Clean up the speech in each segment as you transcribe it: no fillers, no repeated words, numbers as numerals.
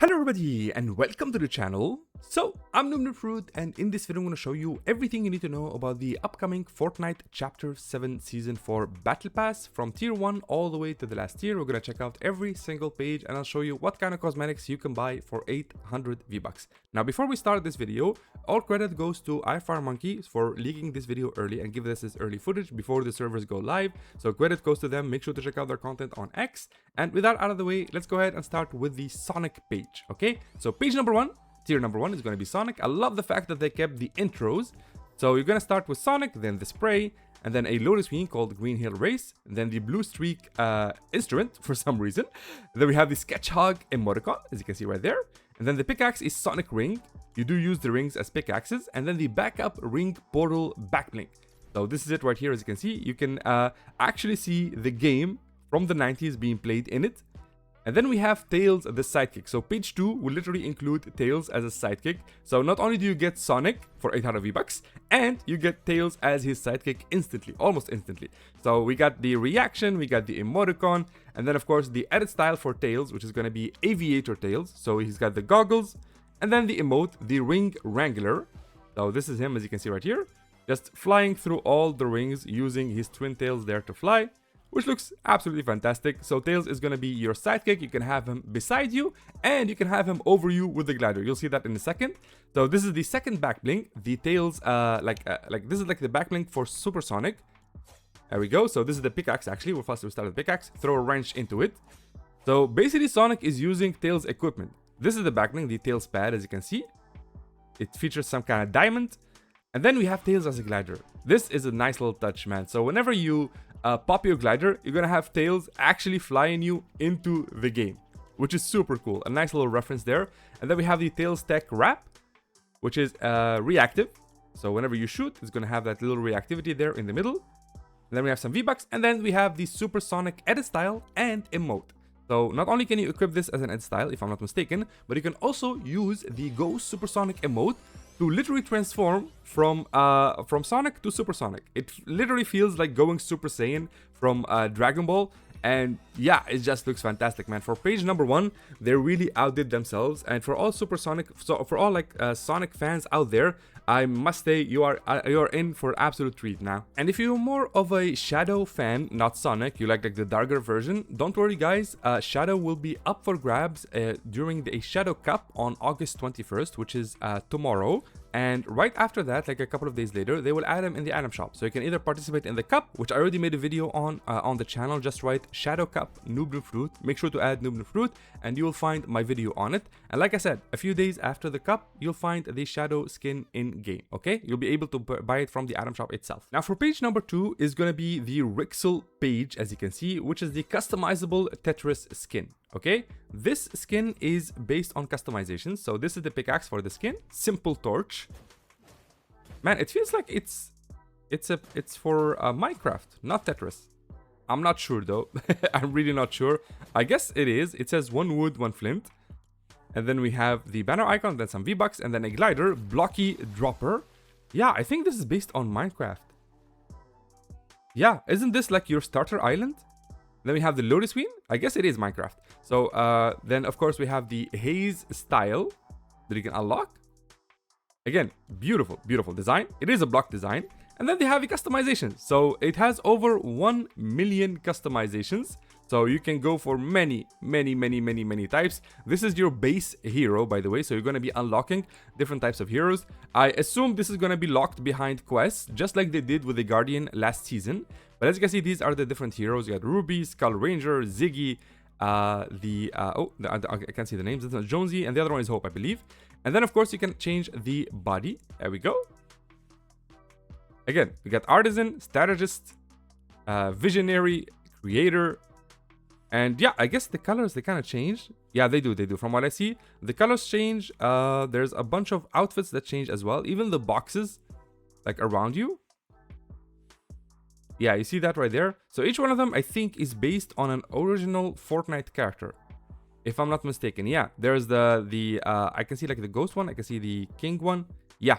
Hello everybody and welcome to the channel. So I'm NOOBNOOBFRUIT and in this video I'm going to show you everything you need to know about the upcoming Fortnite Chapter 7 Season 4 Battle Pass from Tier 1 all the way to the last tier. We're going to check out every single page and I'll show you what kind of cosmetics you can buy for 800 V-Bucks. Now before we start this video, all credit goes to iFireMonkey for leaking this video early and giving us this early footage before the servers go live. So credit goes to them. Make sure to check out their content on X. And with that out of the way, let's go ahead and start with the Sonic page. Okay, so page number 1. Tier number 1 is going to be Sonic. I love the fact that they kept the intros. So you're going to start with Sonic, then the spray, and then a loading screen called Green Hill Race, and then the blue streak instrument for some reason. Then we have the Sketch Hog emoticon, as you can see right there. And then the pickaxe is Sonic Ring. You do use the rings as pickaxes. And then the backup ring portal backblink. So this is it right here, as you can see. You can actually see the game from the 90s being played in it. And then we have Tails the sidekick. So page 2 will literally include Tails as a sidekick. So not only do you get Sonic for 800 V-Bucks, and you get Tails as his sidekick instantly, almost instantly. So we got the reaction, we got the emoticon, and then of course the edit style for Tails, which is going to be Aviator Tails. So he's got the goggles, and then the emote, the Ring Wrangler. So this is him, as you can see right here, just flying through all the rings using his twin tails there to fly, which looks absolutely fantastic. So Tails is going to be your sidekick. You can have him beside you and you can have him over you with the glider. You'll see that in a second. So this is the second backblink. The Tails, this is like the backblink for Supersonic. There we go. So this is the pickaxe actually. We'll first start with the pickaxe. Throw a wrench into it. So basically Sonic is using Tails equipment. This is the backblink, the Tails pad, as you can see. It features some kind of diamond. And then we have Tails as a glider. This is a nice little touch, man. So whenever you pop your glider, you're gonna have Tails actually flying you into the game, which is super cool. A nice little reference there. And then we have the Tails Tech Wrap, which is reactive. So whenever you shoot, it's gonna have that little reactivity there in the middle. And then we have some V-Bucks, and then we have the Supersonic edit style and emote. So not only can you equip this as an edit style, if I'm not mistaken, but you can also use the Go Supersonic emote to literally transform from Sonic to Supersonic. It literally feels like going Super Saiyan from Dragon Ball. And yeah, it just looks fantastic, man. For page number 1, they really outdid themselves. And for all Supersonic, so for all Sonic fans out there, I must say you are in for absolute treat now. And if you're more of a Shadow fan, not Sonic, you like the darker version, don't worry guys. Shadow will be up for grabs during the Shadow Cup on August 21st, which is tomorrow. And right after that, like a couple of days later, they will add him in the item shop. So you can either participate in the cup, which I already made a video on the channel. Just write Shadow Cup NOOBNOOBFRUIT. Make sure to add NOOBNOOBFRUIT and you will find my video on it. And like I said, a few days after the cup, you'll find the Shadow skin in game. Okay, you'll be able to buy it from the item shop itself. Now for page number 2 is going to be the WRIXEL page, as you can see, which is the customizable Tetris skin. Okay, this skin is based on customizations. So this is the pickaxe for the skin. Simple torch. Man, it feels like it's for Minecraft, not Tetris. I'm not sure though. I'm really not sure. I guess it is. It says 1 wood, 1 flint. And then we have the banner icon, then some V-Bucks, and then a glider, blocky dropper. Yeah, I think this is based on Minecraft. Yeah, isn't this like your starter island? Then we have the loading screen. I guess it is Minecraft. So then of course we have the haze style that you can unlock. Again, beautiful, beautiful design. It is a block design. And then they have the customization. So it has over 1 million customizations. So you can go for many types. This is your base hero, by the way. So you're going to be unlocking different types of heroes. I assume this is going to be locked behind quests, just like they did with the Guardian last season. But as you can see, these are the different heroes. You got Ruby, Skull Ranger, Ziggy, I can't see the names. This is Jonesy, and the other one is Hope, I believe. And then, of course, you can change the body. There we go. Again, we got Artisan, Strategist, Visionary, Creator. And yeah, I guess the colors, they kind of change. Yeah, they do. From what I see, the colors change. There's a bunch of outfits that change as well. Even the boxes, like around you. Yeah, you see that right there. So each one of them, I think, is based on an original Fortnite character, if I'm not mistaken. Yeah, there's I can see like the ghost one. I can see the king one. Yeah,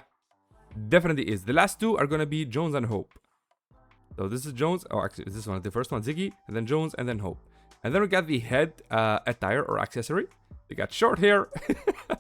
definitely is. The last two are going to be Jones and Hope. So this is Jones. Oh, actually, this one, the first one, Ziggy, and then Jones, and then Hope. And then we got the head attire or accessory. They got short hair,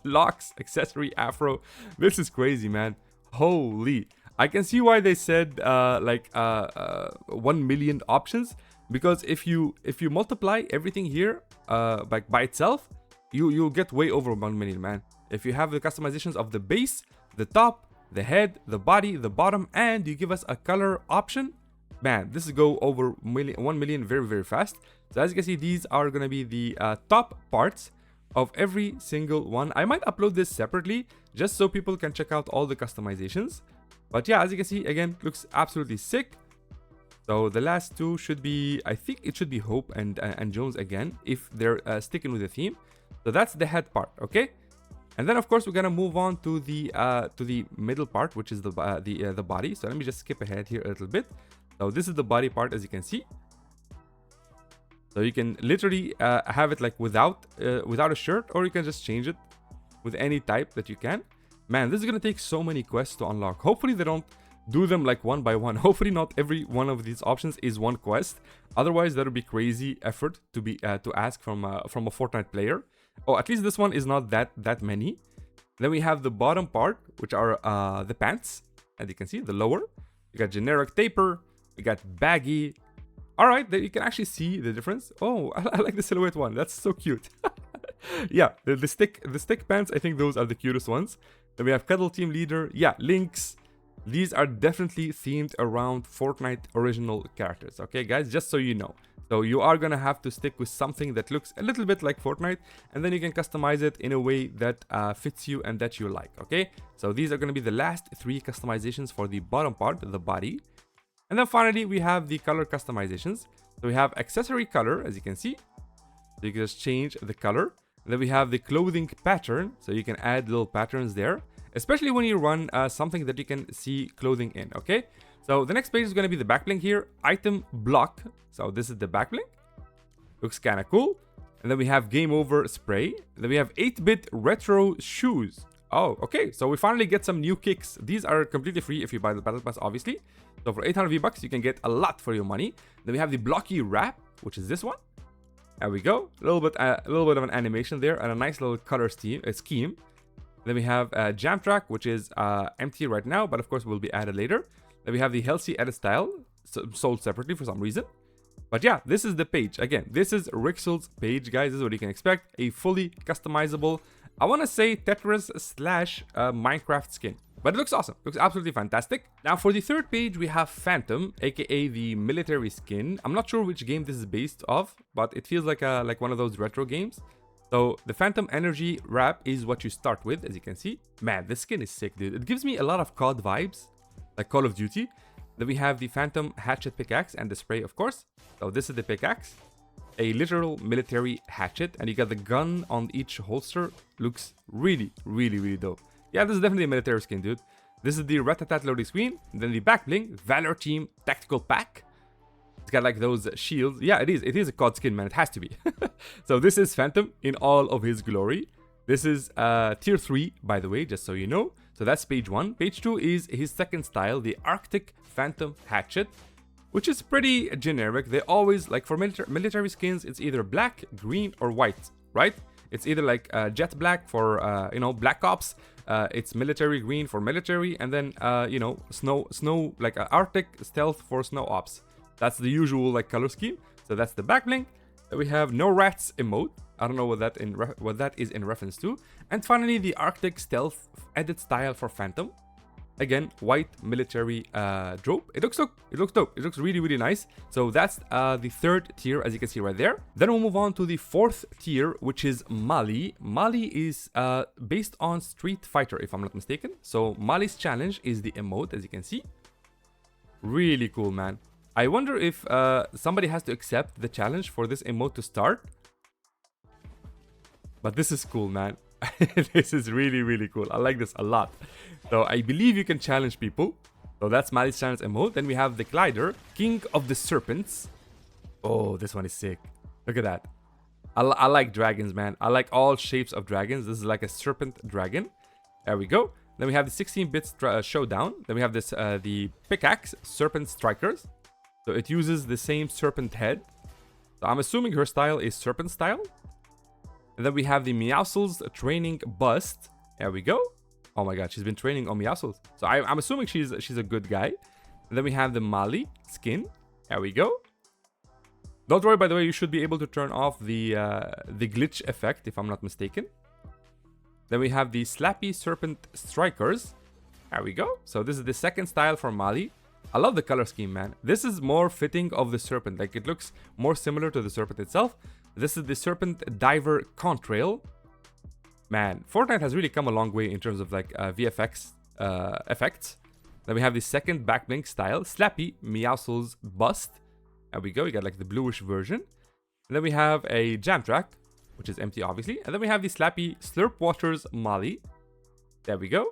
locks, accessory, afro. This is crazy, man. Holy. I can see why they said 1 million options, because if you multiply everything here by itself, you'll get way over 1 million, man. If you have the customizations of the base, the top, the head, the body, the bottom, and you give us a color option, man, this will go over 1 million very, very fast. So as you can see, these are gonna be the top parts of every single one. I might upload this separately just so people can check out all the customizations. But yeah, as you can see, again, looks absolutely sick. So the last two should be, I think it should be Hope and Jones again, if they're sticking with the theme. So that's the head part, okay? And then of course we're gonna move on to the middle part, which is the body. So let me just skip ahead here a little bit. So this is the body part, as you can see. So you can literally have it like without a shirt, or you can just change it with any type that you can. Man, this is gonna take so many quests to unlock. Hopefully they don't do them like one by one. Hopefully not every one of these options is one quest. Otherwise, that would be crazy effort to ask from a Fortnite player. Oh, at least this one is not that many. Then we have the bottom part, which are the pants, as you can see, the lower. You got generic taper. You got baggy. All right, you can actually see the difference. Oh, I like the silhouette one. That's so cute. Yeah, the stick pants. I think those are the cutest ones. Then we have Cuddle Team Leader. Yeah, Lynx. These are definitely themed around Fortnite original characters. Okay, guys, just so you know. So you are gonna have to stick with something that looks a little bit like Fortnite, and then you can customize it in a way that fits you and that you like. Okay, so these are gonna be the last 3 customizations for the bottom part, the body. And then finally, we have the color customizations. So we have accessory color, as you can see. So you can just change the color. And then we have the clothing pattern. So you can add little patterns there, especially when you run something that you can see clothing in, okay? So the next page is going to be the backbling here. Item block. So this is the backbling. Looks kind of cool. And then we have game over spray. Then we have 8-bit retro shoes. Oh, okay. So we finally get some new kicks. These are completely free if you buy the Battle Pass, obviously. So for 800 V-Bucks, you can get a lot for your money. Then we have the blocky wrap, which is this one. There we go. A little bit of an animation there and a nice little color scheme. Then we have Jam Track, which is empty right now, but of course will be added later. Then we have the Healthy Edit Style, sold separately for some reason. But yeah, this is the page. Again, this is WRIXEL's page, guys. This is what you can expect. A fully customizable, I want to say Tetris / Minecraft skin. But it looks awesome. Looks absolutely fantastic. Now for the third page, we have Phantom, aka the military skin. I'm not sure which game this is based off, but it feels like one of those retro games. So the Phantom Energy wrap is what you start with, as you can see. Man, this skin is sick, dude. It gives me a lot of COD vibes, like Call of Duty. Then we have the Phantom Hatchet Pickaxe and the spray, of course. So this is the pickaxe, a literal military hatchet, and you got the gun on each holster. Looks really, really, really dope. Yeah, this is definitely a military skin, dude. This is the Rat-a-tat loading screen. Then the back bling, Valor Team Tactical Pack. It's got like those shields. Yeah, it is a COD skin, man. It has to be. So this is Phantom in all of his glory. This is tier 3, by the way, just so you know. So that's page 1. Page 2 is his second style, the Arctic Phantom Hatchet, which is pretty generic. They always, like for military skins, it's either black, green, or white, right? It's either like jet black for, Black Ops. It's military green for military, and then, snow, like Arctic stealth for snow ops. That's the usual like color scheme. So that's the back bling. Then we have No Rats emote. I don't know what that is in reference to. And finally, the Arctic stealth edit style for Phantom. Again, white military drop. It looks dope. It looks really, really nice. So that's the third tier, as you can see right there. Then we'll move on to the fourth tier, which is Mali. Mali is based on Street Fighter, if I'm not mistaken. So Mali's challenge is the emote, as you can see. Really cool, man. I wonder if somebody has to accept the challenge for this emote to start. But this is cool, man. This is really, really cool. I like this a lot. So I believe you can challenge people. So that's Mali's challenge emote. Then we have the Glider, King of the Serpents. Oh, this one is sick. Look at that. I like dragons, man. I like all shapes of dragons. This is like a serpent dragon. There we go. Then we have the 16-bit showdown. Then we have this the pickaxe, Serpent Strikers. So it uses the same serpent head. So I'm assuming her style is serpent style. And And then we have the Meowscles training bust. There we go. Oh my god, she's been training on Meowscles. So I'm assuming she's a good guy. And then we have the Mali skin. There we go. Don't worry, by the way, you should be able to turn off the glitch effect, if I'm not mistaken. Then we have the Slappy Serpent Strikers. There we go. So this is the second style for Mali. I love the color scheme, man. This is more fitting of the serpent. Like, it looks more similar to the serpent itself. This is the Serpent Diver Contrail. Man, Fortnite has really come a long way in terms of like VFX effects. Then we have the second backblink style, Slappy Meowscles Bust. There we go, you got like the bluish version. And then we have a jam track, which is empty obviously. And then we have the Slappy Slurp Waters Mali. There we go.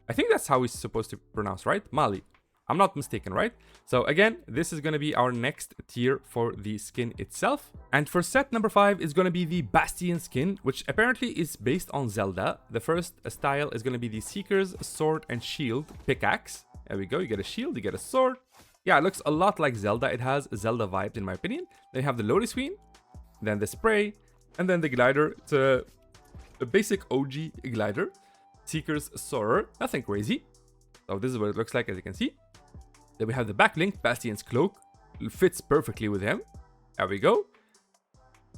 I think that's how it's supposed to pronounce, right? Mali. I'm not mistaken, right? So again, this is going to be our next tier for the skin itself. And for set number 5 is going to be the Bastian skin, which apparently is based on Zelda. The first style is going to be the Seeker's Sword and Shield Pickaxe. There we go, you get a shield, you get a sword. Yeah, it looks a lot like Zelda. It has Zelda vibes in my opinion. Then you have the Lotus Queen, then the spray, and then the glider. It's a basic OG glider. Seeker's Sword, nothing crazy. So this is what it looks like, as you can see. Then we have the backlink, Bastian's cloak. It fits perfectly with him. There we go.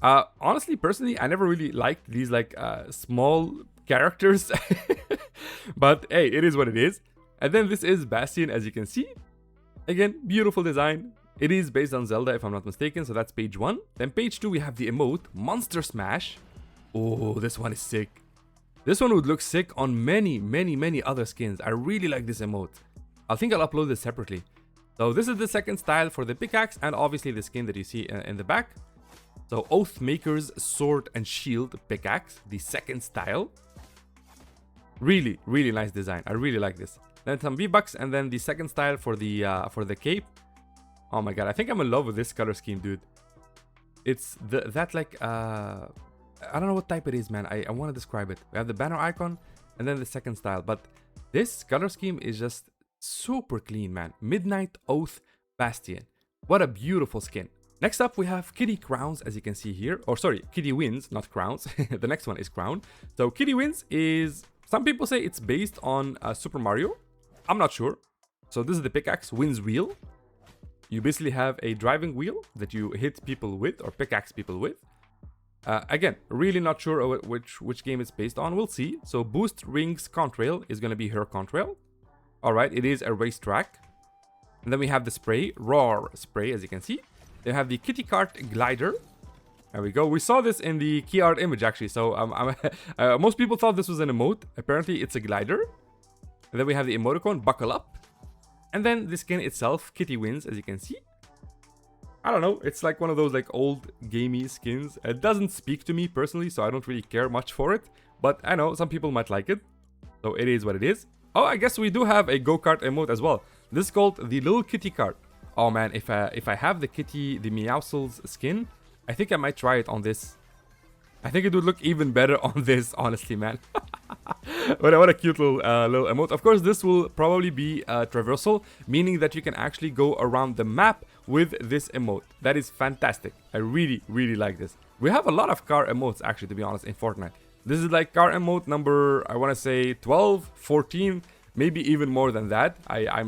Honestly, personally, I never really liked these like small characters. But hey, it is what it is. And then this is Bastian, as you can see. Again, beautiful design. It is based on Zelda, if I'm not mistaken. So that's page 1. Then page 2, we have the emote, Monster Smash. Oh, this one is sick. This one would look sick on many other skins. I really like this emote. I think I'll upload this separately. So this is the second style for the pickaxe, and obviously the skin that you see in the back. So Oathmaker's Sword and Shield Pickaxe, the second style. Really nice design. I really like this. Then some V-Bucks, and then the second style for the cape. Oh my god, I think I'm in love with this color scheme, dude. It's I don't know what type it is, man. I want to describe it. We have the banner icon, and then the second style. But this color scheme is just super clean, man. Midnight Oath Bastian. What a beautiful skin. Next up, we have Kitty Crowns, as you can see here. Or sorry, Kitty Wins, not Crowns. The next one is Crowne. So Kitty Wins is, some people say it's based on Super Mario. I'm not sure. So this is the pickaxe, Wins Wheel. You basically have a driving wheel that you hit people with, or pickaxe people with. Again, really not sure which game it's based on. We'll see. So Boost Rings Contrail is going to be her contrail. Alright, it is a racetrack. And then we have the spray, Roar Spray, as you can see. They have the Kitty Cart Glider. There we go. We saw this in the key art image, actually. So most people thought this was an emote. Apparently, it's a glider. And then we have the emoticon, Buckle Up. And then the skin itself, Kitty Wins, as you can see. I don't know. It's like one of those like old gamey skins. It doesn't speak to me personally, so I don't really care much for it. But I know some people might like it. So it is what it is. Oh, I guess we do have a go-kart emote as well. This is called the Little Kitty Cart. Oh man, if I have the Meowscles skin, I think I might try it on this. I think it would look even better on this, honestly, man. What a cute little emote. Of course, this will probably be traversal, meaning that you can actually go around the map with this emote. That is fantastic. I really like this. We have a lot of car emotes, actually, to be honest, in Fortnite. This is like car emote number, I want to say 12, 14, maybe even more than that. I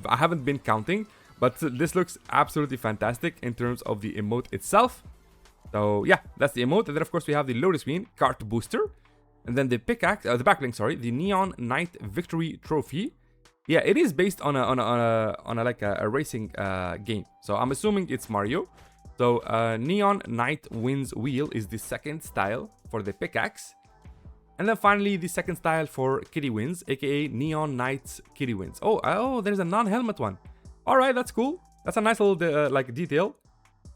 haven't been counting, but this looks absolutely fantastic in terms of the emote itself. So yeah, that's the emote. And then of course we have the Lotus Queen Cart Booster. And then the pickaxe, the backlink, sorry, the Neon Knight Victory Trophy. Yeah, it is based on a racing game. So I'm assuming it's Mario. So Neon Knight Wins Wheel is the second style for the pickaxe. And then finally the second style for Kitty Wins, aka Neon Knight's Kitty Wins. Oh, there's a non-helmet one. All right, that's cool. That's a nice little like detail.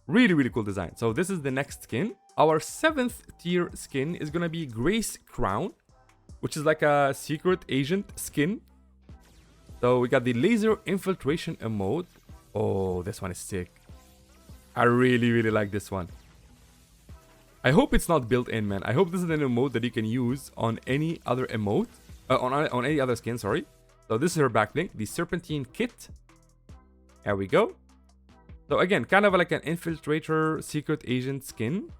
Really cool design. So this is the next skin. Our 7th tier skin is gonna be Grace Crowne, which is like a secret agent skin. So we got the laser infiltration emote. Oh, this one is sick. I really like this one. I hope it's not built in, man. I hope this is an emote that you can use on any other emote, on any other skin, sorry. So this is her backlink, the Serpentine Kit. There we go. So again, kind of like an infiltrator secret agent skin.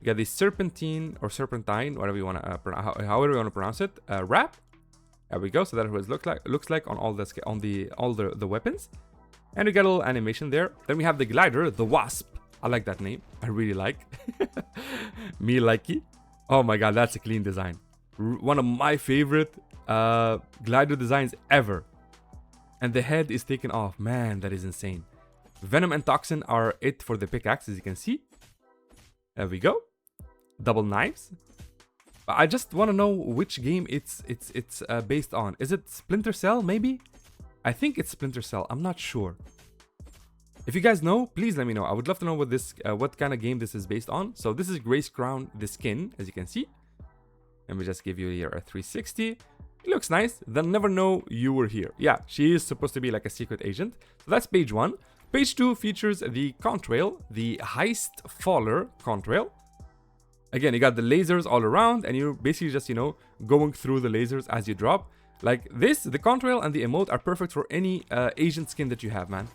You got the serpentine or serpentine, whatever you want to however you want to pronounce it, wrap. There we go. So that's what it looks like on all the weapons. And we got a little animation there. Then we have the glider, the wasp. I like that name. I really like. Me likey. Oh my god, that's a clean design. One of my favorite glider designs ever. And the head is taken off. Man, that is insane. Venom and Toxin are it for the pickaxe, as you can see. There we go. Double knives. I just want to know which game it's based on. Is it Splinter Cell, maybe? I think it's Splinter Cell. I'm not sure. If you guys know, please let me know. I would love to know what kind of game this is based on. So this is Grace Crowne, the skin, as you can see. Let me just give you here a 360. It looks nice. They'll never know you were here. Yeah, she is supposed to be like a secret agent. So that's page 1. Page 2 features the contrail, the Heist Faller contrail. Again, you got the lasers all around, and you're basically just, you know, going through the lasers as you drop. Like this, the contrail and the emote are perfect for any agent skin that you have, man.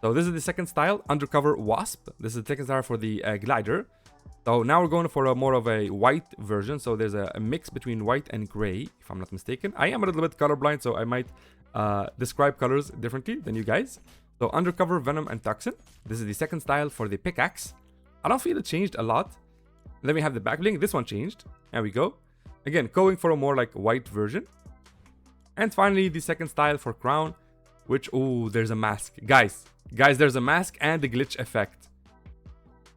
So this is the second style, Undercover Wasp. This is the second style for the glider. So now we're going for a more of a white version. So there's a mix between white and gray, if I'm not mistaken. I am a little bit colorblind, so I might describe colors differently than you guys. So Undercover, Venom, and Toxin. This is the second style for the pickaxe. I don't feel it changed a lot. Then we have the back bling. This one changed. There we go. Again, going for a more like white version. And finally, the second style for Crowne, which, oh, there's a mask. Guys, there's a mask and the glitch effect.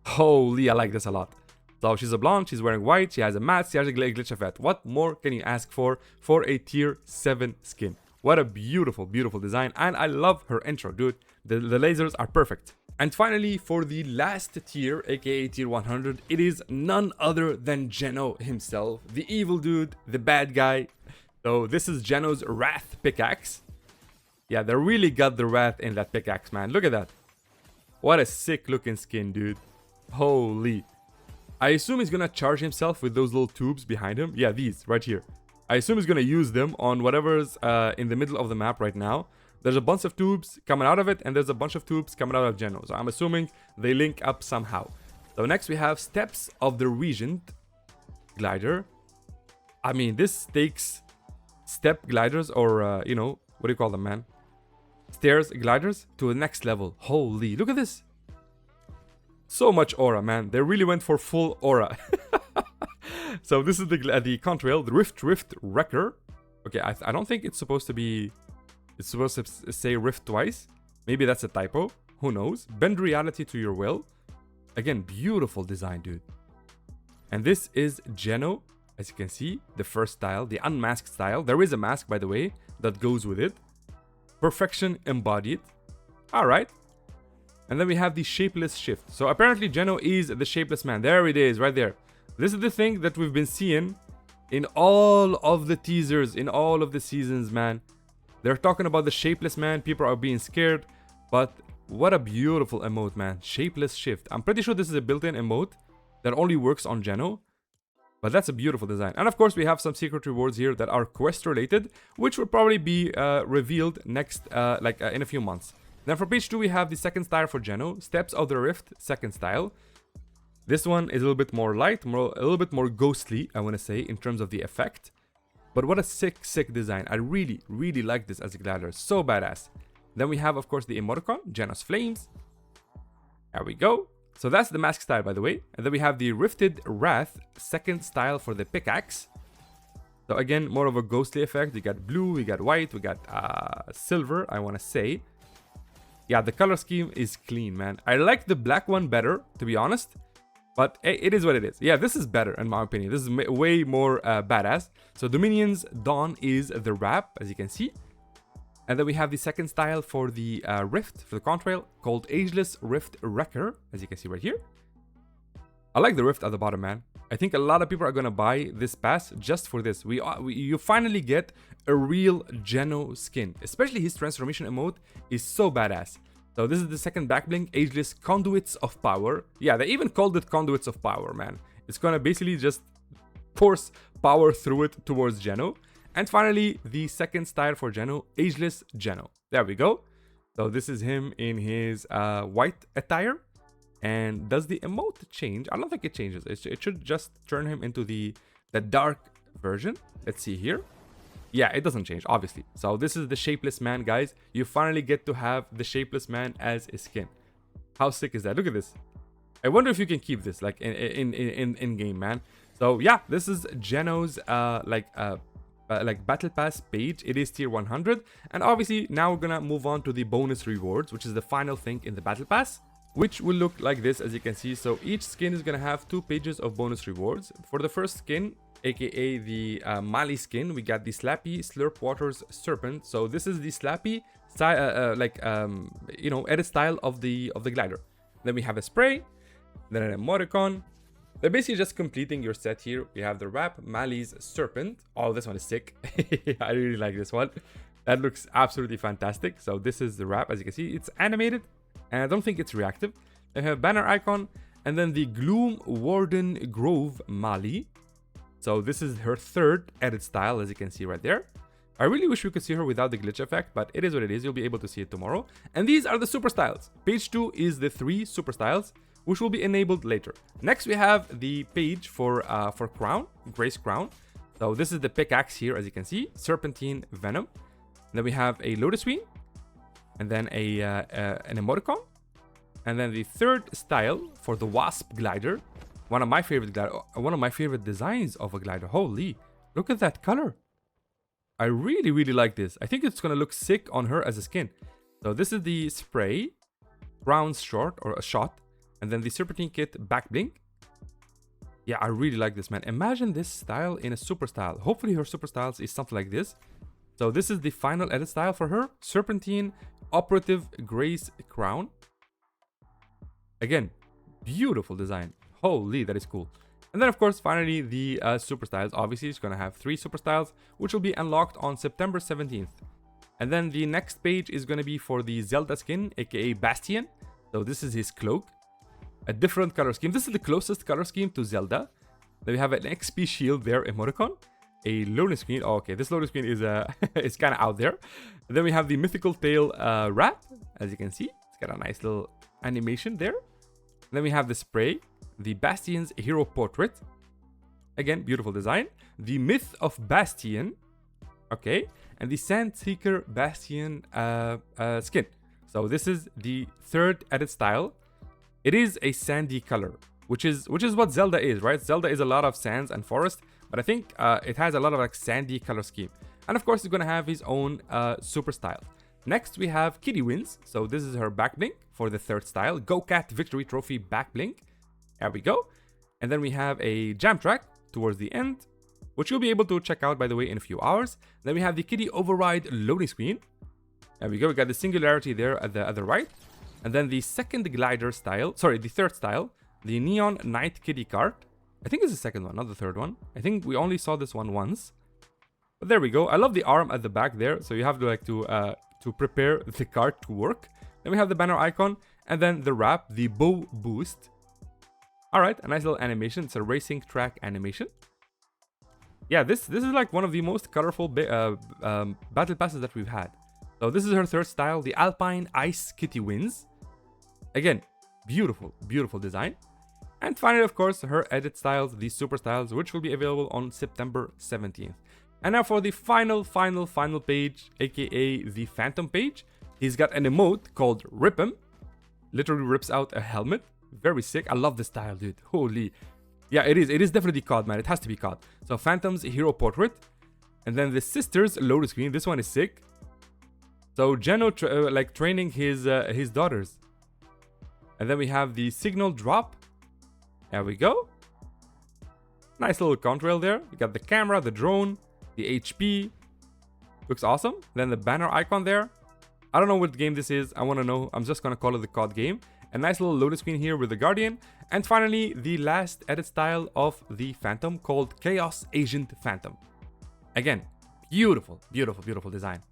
Holy, I like this a lot. So she's a blonde, she's wearing white, she has a mask, she has a glitch effect. What more can you ask for a tier 7 skin? What a beautiful, beautiful design. And I love her intro, dude. The lasers are perfect. And finally, for the last tier, aka tier 100, it is none other than GENO himself, the evil dude, the bad guy. So this is GENO's Wrath pickaxe. Yeah, they really got the wrath in that pickaxe, man. Look at that. What a sick looking skin, dude. Holy. I assume he's gonna charge himself with those little tubes behind him. Yeah, these right here. I assume he's gonna use them on whatever's in the middle of the map right now. There's a bunch of tubes coming out of it, and there's a bunch of tubes coming out of GENO. So I'm assuming they link up somehow. So next we have Steps of the Regent glider. I mean, this takes step gliders, or you know, what do you call them, man? Stairs gliders to the next level. Holy, look at this. So much aura, man. They really went for full aura. So this is the contrail, the Rift Wrecker. Okay, I don't think it's supposed to be... It's supposed to say Rift twice. Maybe that's a typo. Who knows? Bend reality to your will. Again, beautiful design, dude. And this is GENO. As you can see, the first style, the unmasked style. There is a mask, by the way, that goes with it. Perfection embodied. Alright. And then we have the Shapeless Shift. So apparently GENO is the Shapeless Man. There it is, right there. This is the thing that we've been seeing in all of the teasers, in all of the seasons, man. They're talking about the Shapeless Man. People are being scared. But what a beautiful emote, man. Shapeless Shift. I'm pretty sure this is a built-in emote that only works on GENO. But that's a beautiful design. And of course, we have some secret rewards here that are quest related, which will probably be revealed next, in a few months. Then for page 2, we have the second style for GENO, Steps of the Rift, second style. This one is a little bit more light, a little bit more ghostly, I want to say, in terms of the effect. But what a sick, sick design. I really, really like this as a glider. So badass. Then we have, of course, the emoticon, GENO's Flames. There we go. So that's the mask style, by the way. And then we have the Rifted Wrath, second style for the pickaxe. So again, more of a ghostly effect. We got blue, we got white, we got silver, I want to say. Yeah, the color scheme is clean, man. I like the black one better, to be honest. But it is what it is. Yeah, this is better, in my opinion. This is way more badass. So Dominion's Dawn is the wrap, as you can see. And then we have the second style for the Rift, for the contrail, called Ageless Rift Wrecker, as you can see right here. I like the Rift at the bottom, man. I think a lot of people are going to buy this pass just for this. You finally get a real GENO skin. Especially his transformation emote is so badass. So this is the second back bling, Ageless Conduits of Power. Yeah, they even called it Conduits of Power, man. It's going to basically just force power through it towards GENO. And finally, the second style for GENO, Ageless GENO. There we go. So this is him in his white attire. And does the emote change? I don't think it changes. It should just turn him into the dark version. Let's see here. Yeah, it doesn't change, obviously. So this is the shapeless man, guys. You finally get to have the shapeless man as a skin. How sick is that? Look at this. I wonder if you can keep this like in game, man. So yeah, this is GENO's like battle pass page. It is tier 100, and obviously now we're gonna move on to the bonus rewards, which is the final thing in the battle pass, which will look like this, as you can see. So each skin is gonna have 2 pages of bonus rewards. For the first skin, aka the Mali skin, we got the Slappy Slurp Waters Serpent. So this is the Slappy style, you know, edit style of the glider. Then we have a spray, then an emoticon. They're basically just completing your set here. We have the wrap, Mali's Serpent. Oh, this one is sick. I really like this one. That looks absolutely fantastic. So this is the wrap, as you can see. It's animated, and I don't think it's reactive. They have banner icon, and then the Gloom Warden Grove Mali. So this is her 3rd edit style, as you can see right there. I really wish we could see her without the glitch effect, but it is what it is. You'll be able to see it tomorrow. And these are the super styles. Page 2 is the 3 super styles, which will be enabled later. Next, we have the page for Crowne, Grace Crowne. So this is the pickaxe here, as you can see, Serpentine Venom. Then we have a Lotus Queen, and then an emoticon. And then the 3rd style for the Wasp Glider. One of my favorite designs of a glider. Holy, look at that color. I really, really like this. I think it's gonna look sick on her as a skin. So this is the spray, Crowne's short or a shot, and then the Serpentine Kit back blink. Yeah, I really like this, man. Imagine this style in a super style. Hopefully her super styles is something like this. So this is the final edit style for her, Serpentine Operative Grace Crowne. Again, beautiful design. Holy, that is cool. And then, of course, finally, the super styles. Obviously, it's going to have 3 super styles, which will be unlocked on September 17th. And then the next page is going to be for the Zelda skin, aka Bastian. So this is his cloak. A different color scheme. This is the closest color scheme to Zelda. Then we have an XP shield there, emoticon. A loading screen. Oh, okay, this loading screen is is kind of out there. And then we have the Mythical Tail wrap, as you can see. It's got a nice little animation there. And then we have the spray. The Bastian's Hero Portrait. Again, beautiful design. The Myth of Bastian. Okay. And the Sandseeker Bastian skin. So this is the 3rd edit style. It is a sandy color, which is what Zelda is, right? Zelda is a lot of sands and forest, but I think it has a lot of like sandy color scheme. And of course, he's gonna have his own super style. Next, we have Kitty Wins. So this is her back blink for the 3rd style. Go Cat Victory Trophy back blink. There we go. And then we have a jam track towards the end, which you'll be able to check out, by the way, in a few hours. Then we have the Kitty Override loading screen. There we go. We got the Singularity there at the right. And then the 2nd glider style, sorry, the 3rd style, the Neon Night Kitty cart. I think it's the 2nd one, not the 3rd one. I think we only saw this one once. But there we go. I love the arm at the back there. So you have to like to prepare the cart to work. Then we have the banner icon, and then the wrap, the Bow Boost. All right, a nice little animation. It's a racing track animation. Yeah, this is like one of the most colorful battle passes that we've had. So this is her 3rd style, the Alpine Ice Kitty Wins. Again, beautiful, beautiful design. And finally, of course, her edit styles, the super styles, which will be available on September 17th. And now for the final page, aka the Phantom page. He's got an emote called Rip 'em. Literally rips out a helmet. Very sick. I love the style, dude. Holy. Yeah, it is definitely COD, man. It has to be COD. So Phantom's Hero Portrait. And then the Sisters loading screen. This one is sick. So GENO like training his daughters. And then we have the Signal Drop. There we go. Nice little contrail there. You got the camera, the drone, the HP. Looks awesome. Then the banner icon there. I don't know what game this is. I want to know. I'm just going to call it the COD game. A nice little loading screen here with the Guardian. And finally, the last edit style of the Phantom called Chaos Agent Phantom. Again, beautiful, beautiful, beautiful design.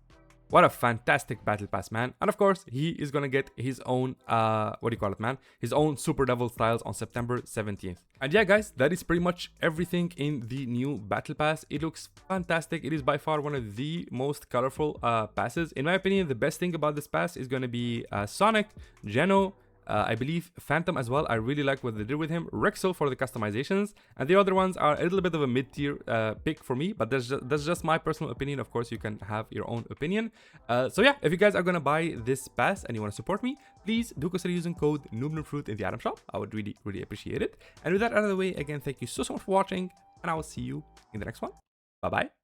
What a fantastic battle pass, man. And of course, he is going to get his own, what do you call it, man? His own Super Devil styles on September 17th. And yeah, guys, that is pretty much everything in the new battle pass. It looks fantastic. It is by far one of the most colorful passes. In my opinion, the best thing about this pass is going to be Sonic, GENO, I believe Phantom as well. I really like what they did with him. WRIXEL for the customizations, and the other ones are a little bit of a mid-tier pick for me, but that's just my personal opinion. Of course, you can have your own opinion. So yeah, if you guys are gonna buy this pass and you want to support me, please do consider using code NOOBNOOBFRUIT in the item shop. I would really appreciate it. And with that out of the way, again, thank you so much for watching, and I will see you in the next one. Bye bye.